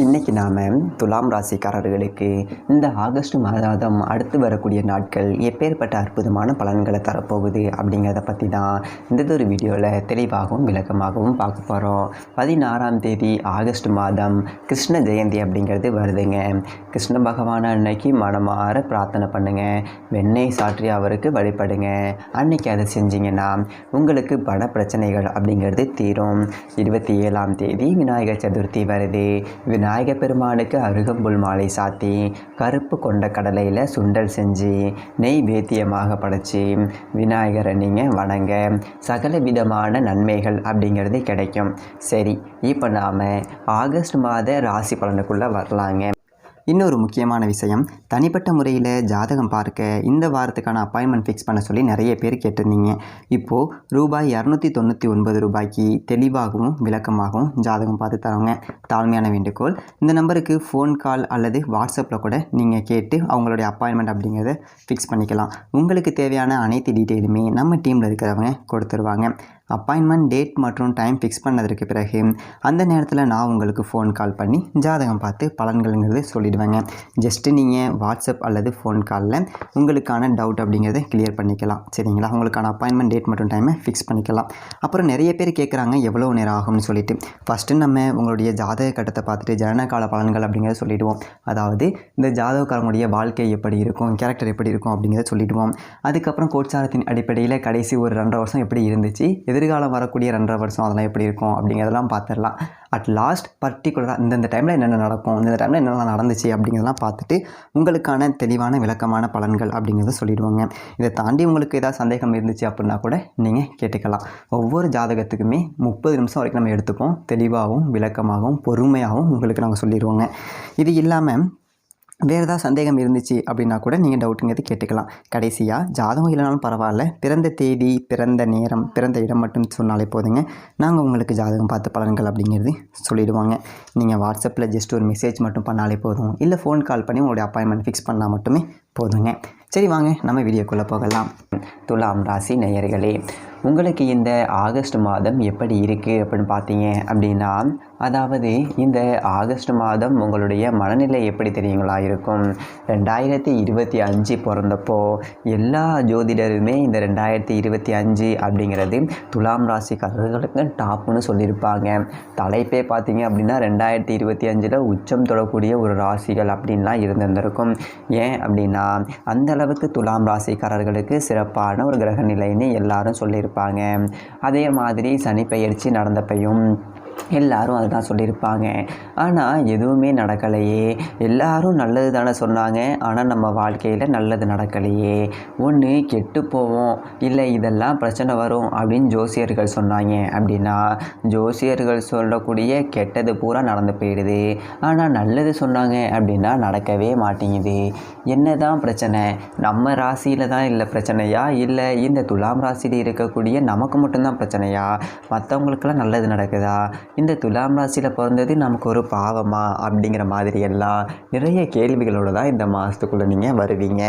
இன்றைக்கி நாம் துலாம் ராசிக்காரர்களுக்கு இந்த ஆகஸ்ட் மாதம் அடுத்து வரக்கூடிய நாட்கள் எப்பேற்பட்ட அற்புதமான பலன்களை தரப்போகுது அப்படிங்கிறத பற்றி தான் இந்த ஒரு வீடியோவில் தெளிவாகவும் விளக்கமாகவும் பார்க்க போகிறோம். 16ஆம் தேதி ஆகஸ்ட் மாதம் கிருஷ்ண ஜெயந்தி அப்படிங்கிறது வருதுங்க. கிருஷ்ண பகவான் அன்னைக்கு மனமாற பிரார்த்தனை பண்ணுங்கள், வெண்ணெய் சாற்றி அவருக்கு வழிபடுங்க. அன்னைக்கு அதை செஞ்சிங்கன்னா உங்களுக்கு பண பிரச்சனைகள் அப்படிங்கிறது தீரும். 27ஆம் தேதி விநாயகர் சதுர்த்தி வருது. விநாயகர் பெருமானுக்கு அருகம்புல் மாலை சாத்தி கருப்பு கொண்ட கடலையில் சுண்டல் செஞ்சு நெய்வேத்தியமாக படைச்சி விநாயகரை நீங்கள் வணங்க சகல விதமான நன்மைகள் அப்படிங்கிறது கிடைக்கும். சரி, இப்போ நாம் ஆகஸ்ட் மாத ராசி பலனுக்குள்ளே வரலாங்க. இன்னொரு முக்கியமான விஷயம், தனிப்பட்ட முறையில் ஜாதகம் பார்க்க இந்த வாரத்துக்கான அப்பாயின்மெண்ட் ஃபிக்ஸ் பண்ண சொல்லி நிறைய பேர் கேட்டிருந்தீங்க. இப்போது ரூபாய் 299 ரூபாய்க்கு தெளிவாகவும் விளக்கமாகவும் ஜாதகம் பார்த்து தரவங்க. தாழ்மையான வேண்டுகோள், இந்த நம்பருக்கு ஃபோன் கால் அல்லது வாட்ஸ்அப்பில் கூட நீங்கள் கேட்டு அவங்களுடைய அப்பாயின்மெண்ட் அப்படிங்கிறத ஃபிக்ஸ் பண்ணிக்கலாம். உங்களுக்கு தேவையான அனைத்து டீட்டெயிலுமே நம்ம டீமில் இருக்கிறவங்க கொடுத்துருவாங்க. அப்பாயின்மெண்ட் டேட் மற்றும் டைம் ஃபிக்ஸ் பண்ணதற்கு பிறகு அந்த நேரத்தில் நான் உங்களுக்கு ஃபோன் கால் பண்ணி ஜாதகம் பார்த்து பலன்கள்ங்கிறது சொல்லிவிடுவேங்க. ஜஸ்ட்டு நீங்கள் வாட்ஸ்அப் அல்லது ஃபோன் காலில் உங்களுக்கான டவுட் அப்படிங்கிறத கிளியர் பண்ணிக்கலாம். சரிங்களா? உங்களுக்கான அப்பாயின்மெண்ட் டேட் மற்றும் டைமை ஃபிக்ஸ் பண்ணிக்கலாம். அப்புறம் நிறைய பேர் கேட்குறாங்க எவ்வளோ நேரம் ஆகும்னு சொல்லிட்டு. ஃபஸ்ட்டு நம்ம உங்களுடைய ஜாதக கட்டத்தை பார்த்துட்டு ஜனனகால பலன்கள் அப்படிங்கிறத சொல்லிவிடுவோம். அதாவது இந்த ஜாதகக்காரங்களுடைய வாழ்க்கை எப்படி இருக்கும், கேரக்டர் எப்படி இருக்கும் அப்படிங்கிறத சொல்லிவிடுவோம். அதுக்கப்புறம் கோட்சாரத்தின் அடிப்படையில் கடைசி ஒரு 2.5 வருஷம் எப்படி இருந்துச்சு, எதிர்காலம் வரக்கூடிய 2.5 வருஷம் அதெல்லாம் எப்படி இருக்கும் அப்படிங்கிறதெல்லாம் பார்த்துடலாம். அட் லாஸ்ட் பர்டிகுலராக இந்தந்த டைமில் என்னென்ன நடக்கும், இந்த டைமில் என்னென்ன நடந்துச்சு அப்படிங்கிறதெல்லாம் பார்த்துட்டு உங்களுக்கான தெளிவான விளக்கமான பலன்கள் அப்படிங்கிறத சொல்லிடுவாங்க. இதை தாண்டி உங்களுக்கு ஏதாவது சந்தேகம் இருந்துச்சு அப்படின்னா கூட நீங்கள் கேட்டுக்கலாம். ஒவ்வொரு ஜாதகத்துக்குமே 30 நிமிஷம் வரைக்கும் நம்ம எடுத்துப்போம். தெளிவாகவும் விளக்கமாகவும் பொறுமையாகவும் உங்களுக்கு நாங்கள் சொல்லிடுவோங்க. இது இல்லாமல் வேறு ஏதாவது சந்தேகம் இருந்துச்சு அப்படின்னா கூட நீங்கள் டவுட்டுங்கிறது கேட்டுக்கலாம். கடைசியாக ஜாதகம் இல்லைனாலும் பரவாயில்ல, பிறந்த தேதி, பிறந்த நேரம், பிறந்த இடம் மட்டும் சொன்னாலே போதுங்க. நாங்கள் உங்களுக்கு ஜாதகம் பார்த்து பலன்கள் அப்படிங்கிறது சொல்லிவிடுவாங்க. நீங்கள் வாட்ஸ்அப்பில் ஜஸ்ட் ஒரு மெசேஜ் மட்டும் பண்ணாலே போதும், இல்லை ஃபோன் கால் பண்ணி உங்களுடைய அப்பாயின்மெண்ட் ஃபிக்ஸ் பண்ணால் மட்டுமே போதுங்க. சரி, வாங்க நம்ம வீடியோக்குள்ளே போகலாம். துலாம் ராசி நேயர்களே, உங்களுக்கு இந்த ஆகஸ்ட் மாதம் எப்படி இருக்குது அப்படின்னு பார்த்தீங்க அப்படின்னா, அதாவது இந்த ஆகஸ்ட் மாதம் உங்களுடைய மனநிலை எப்படி தெரியுங்களா இருக்கும். 2025 பிறந்தப்போ எல்லா ஜோதிடருமே இந்த 2025 அப்படிங்கிறது துலாம் ராசிக்காரர்களுக்கு டாப்னு சொல்லியிருப்பாங்க. தலைப்பே பார்த்தீங்க அப்படின்னா 2025 உச்சம் தொடக்கூடிய ஒரு ராசிகள் அப்படின்லாம் இருந்திருக்கும். ஏன் அப்படின்னா அந்த அளவுக்கு துலாம் ராசிக்காரர்களுக்கு சிறப்பான ஒரு கிரக நிலைன்னு எல்லாரும் சொல்லியிருப்பாங்க. அதே மாதிரி சனி பெயர்ச்சி நடந்தப்பையும் எல்லாரும் அதுதான் சொல்லியிருப்பாங்க. ஆனால் எதுவுமே நடக்கலையே. எல்லாரும் நல்லது தானே சொன்னாங்க, ஆனால் நம்ம வாழ்க்கையில் நல்லது நடக்கலையே. ஒன்று கெட்டு போவோம், இல்லை இதெல்லாம் பிரச்சனை வரும் அப்படின்னு ஜோசியர்கள் சொன்னாங்க அப்படின்னா ஜோசியர்கள் சொல்லக்கூடிய கெட்டது பூரா நடந்து போயிடுது. ஆனால் நல்லது சொன்னாங்க அப்படின்னா நடக்கவே மாட்டேங்குது. என்ன தான் பிரச்சனை? நம்ம ராசியில் தான் இல்லை பிரச்சனையா, இல்லை இந்த துலாம் ராசியில் இருக்கக்கூடிய நமக்கு மட்டும்தான் பிரச்சனையா, மற்றவங்களுக்கெல்லாம் நல்லது நடக்குதா, இந்த துலாம் ராசியில் பிறந்தது நமக்கு ஒரு பாவமா அப்படிங்கிற மாதிரி எல்லாம் நிறைய கேள்விகளோடு தான் இந்த மாதத்துக்குள்ளே நீங்கள் வருவீங்க.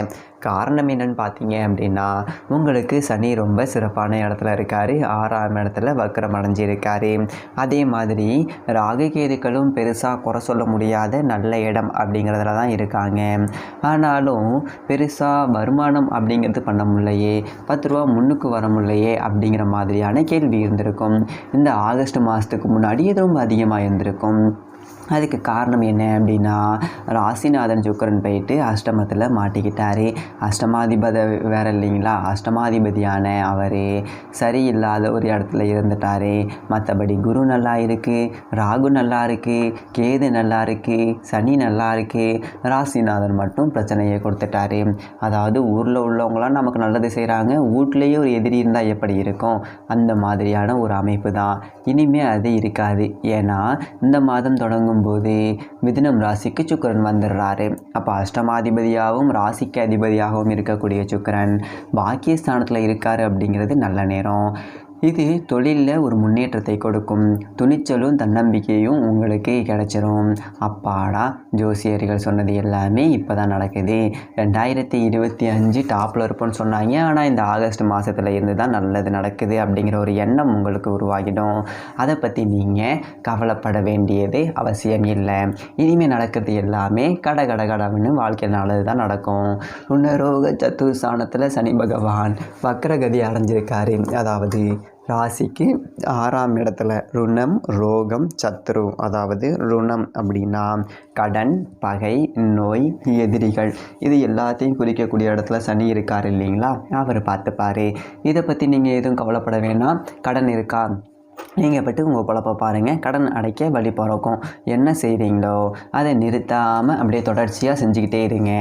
காரணம் என்னென்னு பார்த்தீங்க அப்படின்னா, உங்களுக்கு சனி ரொம்ப சிறப்பான இடத்துல இருக்கார், 6ஆம் இடத்துல வக்ரம் அடைஞ்சிருக்காரு. அதே மாதிரி ராகு கேதுக்களும் பெருசாக குறை சொல்ல முடியாத நல்ல இடம் அப்படிங்கிறதுல தான் இருக்காங்க. ஆனாலும் பெருசாக வருமானம் அப்படிங்கிறது பண்ண முடியலையே, 10 ரூபா முன்னுக்கு வர முடியலையே அப்படிங்கிற மாதிரியான கேள்வி இருந்திருக்கும். இந்த ஆகஸ்ட் மாதத்துக்கு முன்னாடி இது ரொம்ப அதிகமாக இருந்திருக்கும். அதுக்கு காரணம் என்ன அப்படின்னா, ராசிநாதன் சுக்கிரன் போயிட்டு அஷ்டமத்தில் மாட்டிக்கிட்டார். அஷ்டமாதிபதி வேறு இல்லைங்களா, அஷ்டமாதிபதியான அவர் சரியில்லாத ஒரு இடத்துல இருந்துட்டார். மற்றபடி குரு நல்லா இருக்குது, ராகு நல்லா இருக்குது, கேது நல்லா இருக்குது, சனி நல்லா இருக்குது, ராசிநாதன் மட்டும் பிரச்சனையை கொடுத்துட்டாரு. அதாவது ஊரில் உள்ளவங்களாம் நமக்கு நல்லது செய்கிறாங்க, வீட்லேயே ஒரு எதிரி இருந்தால் எப்படி இருக்கும், அந்த மாதிரியான ஒரு அமைப்பு தான். இனிமேல் அது இருக்காது. ஏன்னா இந்த மாதம் தொடங்கும் போது மிதுனம் ராசிக்கு சுக்கிரன் வந்துடுறாரு. அப்போ அஷ்டமாதிபதியாகவும் ராசிக்கு அதிபதியாகவும் இருக்கக்கூடிய சுக்கிரன் பாக்கியஸ்தானத்தில் இருக்கார் அப்படிங்கிறது நல்ல நேரம். இது தொழிலில் ஒரு முன்னேற்றத்தை கொடுக்கும். துணிச்சலும் தன்னம்பிக்கையும் உங்களுக்கு கிடைச்சிரும். அப்பாடா, ஜோசியர்கள் சொன்னது எல்லாமே இப்போ தான் நடக்குது. 2025 டாப்பில் இருப்போன்னு சொன்னாங்க. ஆனால் இந்த ஆகஸ்ட் மாதத்தில் இருந்து தான் நல்லது நடக்குது அப்படிங்கிற ஒரு எண்ணம் உங்களுக்கு உருவாகிடும். அதை பற்றி நீங்கள் கவலைப்பட வேண்டியது அவசியம் இல்லை. இனிமேல் நடக்கிறது எல்லாமே கடகடன்னு வாழ்க்கையில் நல்லது தான் நடக்கும். ருணரோக சத்துருஸ்தானத்தில் சனி பகவான் வக்ரகதி அடைஞ்சிருக்காரு. அதாவது ராசிக்கு 6ஆம் இடத்துல ருணம், ரோகம், சத்ரு. அதாவது ருணம் அப்படின்னா கடன், பகை, நோய், எதிரிகள், இது எல்லாத்தையும் குறிக்கக்கூடிய இடத்துல சனி இருக்கார் இல்லைங்களா, அவர் பார்த்துப்பார். இதை பற்றி நீங்கள் எதுவும் கவலைப்பட வேணாம். கடன் இருக்கா, நீங்கள் பட்டு உங்கள் பொழப்ப பாருங்கள். கடன் அடைக்க வழி பிறக்கும். என்ன செய்கிறீங்களோ அதை நிறுத்தாமல் அப்படியே தொடர்ச்சியாக செஞ்சுக்கிட்டே இருங்க.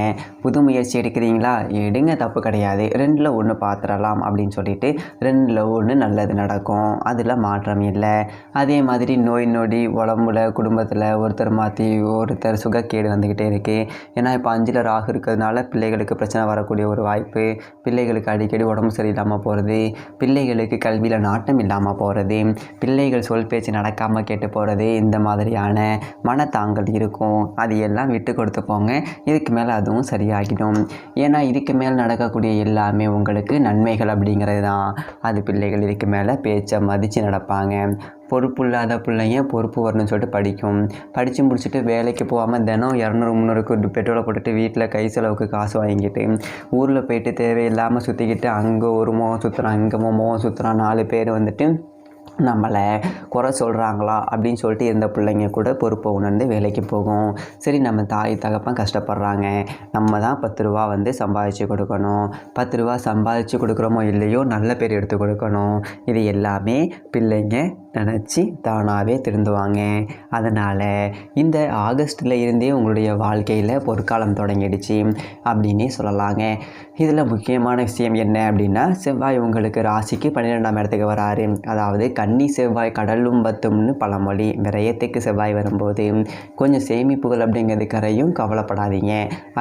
புது முயற்சி எடுக்கிறீங்களா, எடுங்க, தப்பு கிடையாது. 2ல் 1 பார்த்துடலாம் அப்படின்னு சொல்லிட்டு 2ல் 1 நல்லது நடக்கும். அதில் மாற்றம் இல்லை. அதே மாதிரி நோய் நொடி உடம்புல குடும்பத்தில் ஒருத்தர் மாற்றி ஒருத்தர் சுகக்கேடு வந்துக்கிட்டே இருக்குது. ஏன்னா இப்போ 5ல் ராகு இருக்கிறதுனால பிள்ளைகளுக்கு பிரச்சனை வரக்கூடிய ஒரு வாய்ப்பு. பிள்ளைகளுக்கு அடிக்கடி உடம்பு சரியில்லாமல் போகிறது, பிள்ளைகளுக்கு கல்வியில் நாட்டம் இல்லாமல் போகிறது, பிள்ளைகள் சொல் பேச்சு நடக்காமல் கேட்டு போகிறது, இந்த மாதிரியான மனத்தாங்கல் இருக்கும். அது எல்லாம் விட்டு கொடுத்து போங்க. இதுக்கு மேலே அதுவும் சரியாகிடும். ஏன்னா இதுக்கு மேலே நடக்கக்கூடிய எல்லாமே உங்களுக்கு நன்மைகள் அப்படிங்கிறது தான். அது பிள்ளைகள் இதுக்கு மேலே பேச்சை மதித்து நடப்பாங்க. பொறுப்பு இல்லாத பிள்ளைங்க பொறுப்பு வரணும்னு சொல்லிட்டு படிக்கும். படித்து முடிச்சுட்டு வேலைக்கு போகாமல் தினம் 200-300 பெட்ரோலை போட்டுட்டு வீட்டில் கை செலவுக்கு காசு வாங்கிட்டு ஊரில் போயிட்டு தேவையில்லாமல் சுற்றிக்கிட்டு அங்கே ஒரு முகம் சுற்றுறான், இங்கே முகம் சுற்றுறான், 4 பேர் வந்துட்டு நம்மளை குறை சொல்கிறாங்களா அப்படின்னு சொல்லிட்டு இருந்த பிள்ளைங்க கூட பொறுப்பை உணர்ந்து வேலைக்கு போகும். சரி, நம்ம தாய் தகப்பன் கஷ்டப்படுறாங்க, நம்ம தான் 10 ரூபா சம்பாதிச்சு கொடுக்கணும். 10 ரூபா சம்பாதிச்சு கொடுக்குறோமோ இல்லையோ நல்ல பேர் எடுத்து கொடுக்கணும். இது எல்லாமே பிள்ளைங்க நினச்சி தானாகவே திருந்துவாங்க. அதனால் இந்த ஆகஸ்ட்டில் இருந்தே உங்களுடைய வாழ்க்கையில் பொற்காலம் தொடங்கிடுச்சு அப்படின்னே சொல்லலாங்க. இதில் முக்கியமான விஷயம் என்ன அப்படின்னா, செவ்வாய் உங்களுக்கு ராசிக்கு 12ஆம் இடத்துக்கு வராரு. அதாவது கன்னி செவ்வாய் கடலும் பத்தும்னு பழமொழி. விரயத்துக்கு செவ்வாய் வரும்போது கொஞ்சம் சேமிப்புகள் அப்படிங்கிறது கரையும். கவலைப்படாதீங்க,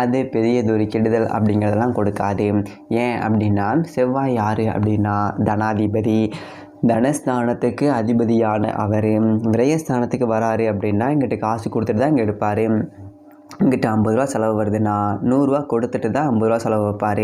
அது பெரியதொரு கெடுதல் அப்படிங்கிறதெல்லாம் கொடுக்காது. ஏன் அப்படின்னா செவ்வாய் யார் அப்படின்னா தனாதிபதி. தனஸ்தானத்துக்கு அதிபதியான அவர் விரயஸ்தானத்துக்கு வராரு அப்படின்னா இங்கிட்ட காசு கொடுத்துட்டு தான் இங்கே எடுப்பார். இங்கிட்ட 50 ரூபா செலவு வருதுன்னா 100 ரூபா கொடுத்துட்டு தான் 50 ரூபா செலவு வைப்பார்.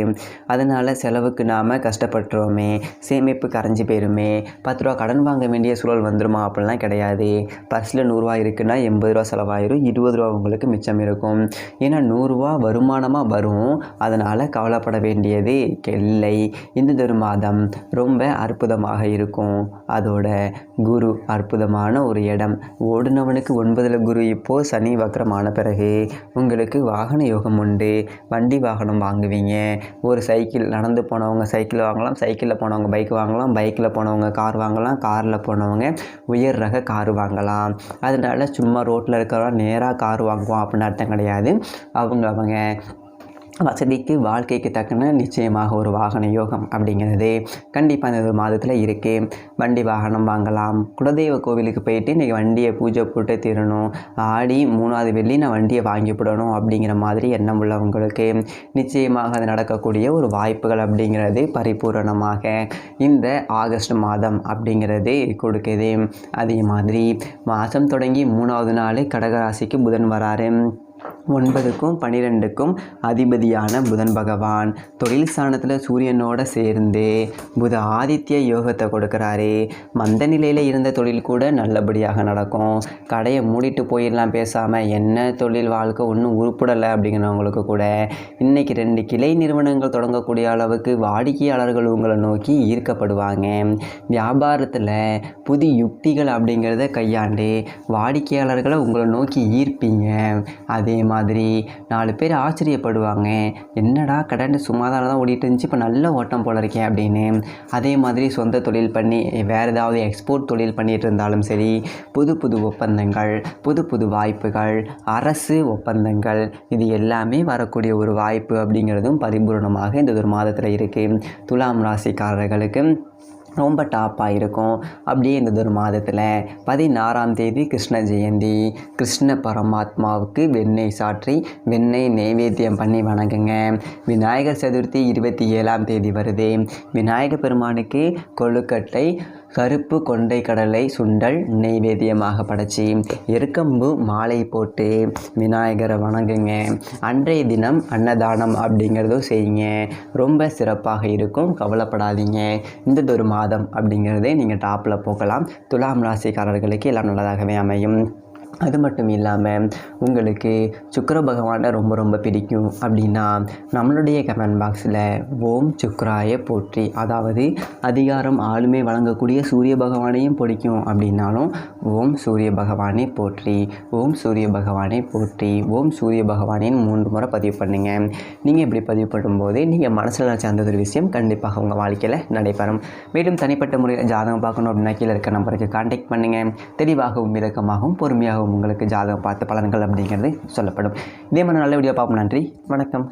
அதனால் செலவுக்கு நாம் கஷ்டப்பட்டுருவோமே, சேமிப்பு கரைஞ்சி போயிருமே, 10 ரூபா கடன் வாங்க வேண்டிய சூழல் வந்துடுமா அப்படிலாம் கிடையாது. பர்ஸில் 100 ரூபா இருக்குன்னா 80 ரூபா செலவாயிரும், 20 ரூபா உங்களுக்கு மிச்சம் இருக்கும். ஏன்னா 100 ரூபா வருமானமாக வரும். அதனால் கவலைப்பட வேண்டியது இல்லை. இந்த ஒரு மாதம் ரொம்ப அற்புதமாக இருக்கும். அதோட குரு அற்புதமான ஒரு இடம். ஓடுனவனுக்கு 9ல் குரு. இப்போது சனி வக்ரமான பிறகு உங்களுக்கு வாகன யோகம் உண்டு. வண்டி வாகனம் வாங்குவீங்க. ஒரு சைக்கிள், நடந்து போனவங்க சைக்கிள் வாங்கலாம், சைக்கிளில் போனவங்க பைக் வாங்கலாம், பைக்கில் போனவங்க கார் வாங்கலாம், காரில் போனவங்க உயர் ரக கார் வாங்கலாம். அதனால சும்மா ரோட்டில் இருக்கிறவங்க நேராக கார் வாங்குவோம் அப்படின்னு அர்த்தம் கிடையாது. அவங்க வசதிக்கு வாழ்க்கைக்கு தக்கன நிச்சயமாக ஒரு வாகன யோகம் அப்படிங்கிறது கண்டிப்பாக இந்த ஒரு மாதத்தில் இருக்குது. வண்டி வாகனம் வாங்கலாம். குலதெய்வ கோவிலுக்கு போயிட்டு இன்றைக்கி வண்டியை பூஜை போட்டு தீரணும், ஆடி 3வது வெள்ளி நான் வண்டியை வாங்கி போடணும் அப்படிங்கிற மாதிரி எண்ணம் உள்ளவங்களுக்கு நிச்சயமாக அது நடக்கக்கூடிய ஒரு வாய்ப்புகள் அப்படிங்கிறது பரிபூரணமாக இந்த ஆகஸ்ட் மாதம் அப்படிங்கிறது கொடுக்குது. அதே மாதிரி மாதம் தொடங்கி 3வது நாள் கடகராசிக்கு புதன் வராரு. 9க்கும் 12க்கும் அதிபதியான புதன் பகவான் தொழில் ஸ்தானத்தில் சூரியனோட சேர்ந்து புத ஆதித்ய யோகத்தை கொடுக்குறாரு. மந்த நிலையில் இருந்த தொழில் கூட நல்லபடியாக நடக்கும். கடையை மூடிட்டு போயிடலாம் பேசாமல், என்ன தொழில் வாழ்க்கை ஒன்றும் உருப்படலை அப்படிங்கிறவங்களுக்கு கூட இன்றைக்கி 2 கிளை நிறுவனங்கள் தொடங்கக்கூடிய அளவுக்கு வாடிக்கையாளர்கள் உங்களை நோக்கி ஈர்க்கப்படுவாங்க. வியாபாரத்தில் புது யுக்திகள் அப்படிங்கிறத கையாண்டு வாடிக்கையாளர்களை உங்களை நோக்கி ஈர்ப்பீங்க. அதே மாதிரி 4 பேர் ஆச்சரியப்படுவாங்க, என்னடா கடன் சும்மாதான தான் ஓடிட்டு இருந்துச்சு, இப்போ நல்ல ஓட்டம் போல இருக்கேன் அப்படின்னு. அதே மாதிரி சொந்த தொழில் பண்ணி வேறு ஏதாவது எக்ஸ்போர்ட் தொழில் பண்ணிகிட்டு இருந்தாலும் சரி, புது புது ஒப்பந்தங்கள், புது புது வாய்ப்புகள், அரசு ஒப்பந்தங்கள், இது எல்லாமே வரக்கூடிய ஒரு வாய்ப்பு அப்படிங்கிறதும் பரிபூர்ணமாக இந்த ஒரு மாதத்தில் இருக்குது. துலாம் ராசிக்காரர்களுக்கு ரொம்ப டாப்பாக இருக்கும். அப்படியே இந்த ஒரு மாதத்தில் 16ஆம் தேதி கிருஷ்ண ஜெயந்தி. கிருஷ்ண பரமாத்மாவுக்கு வெண்ணெய் சாற்றி வெண்ணெய் நைவேத்தியம் பண்ணி வணங்குங்க. விநாயகர் சதுர்த்தி 27ஆம் தேதி வருது. விநாயகர் பெருமானுக்கு கொழுக்கட்டை கருப்பு கொண்டை கடலை சுண்டல் நெய்வேத்தியமாக படைச்சி எருக்கம்பு மாலை போட்டு விநாயகரை வணங்குங்க. அன்றைய தினம் அன்னதானம் அப்படிங்கிறதும் செய்யுங்க. ரொம்ப சிறப்பாக இருக்கும், கவலைப்படாதீங்க. இந்த மாதம் அப்படிங்கிறதே நீங்கள் டாப்பில் போகலாம். துலாம் ராசிக்காரர்களுக்கு எல்லாம் நல்லதாகவே அமையும். அது மட்டும் இல்லாமல் உங்களுக்கு சுக்கிர பகவானை ரொம்ப ரொம்ப பிடிக்கும் அப்படின்னா நம்மளுடைய கமெண்ட் பாக்ஸில் ஓம் சுக்ராய போற்றி, அதாவது அதிகாரம் ஆளுமை வழங்கக்கூடிய சூரிய பகவானையும் பிடிக்கும் அப்படின்னாலும் ஓம் சூரிய பகவானை போற்றி, ஓம் சூரிய பகவானை போற்றி, ஓம் சூரிய பகவானின் 3 முறை பதிவு பண்ணுங்க. நீங்கள் இப்படி பதிவு பண்ணும்போது நீங்கள் மனசில் நினச்ச அந்த ஒரு விஷயம் கண்டிப்பாக உங்கள் வாழ்க்கையில் நடைபெறும். மேலும் தனிப்பட்ட முறையில் ஜாதகம் பார்க்கணும் அப்படின்னா கீழே இருக்க நம்பருக்கு கான்டாக்ட் பண்ணுங்கள். தெளிவாகவும் விளக்கமாகவும் பொறுமையாகவும் உங்களுக்கு ஜாதகம் பார்த்து பலன்கள் அப்படிங்கிறது சொல்லப்படும். இதே மாதிரி நல்ல வீடியோ பார்ப்போம். நன்றி, வணக்கம்.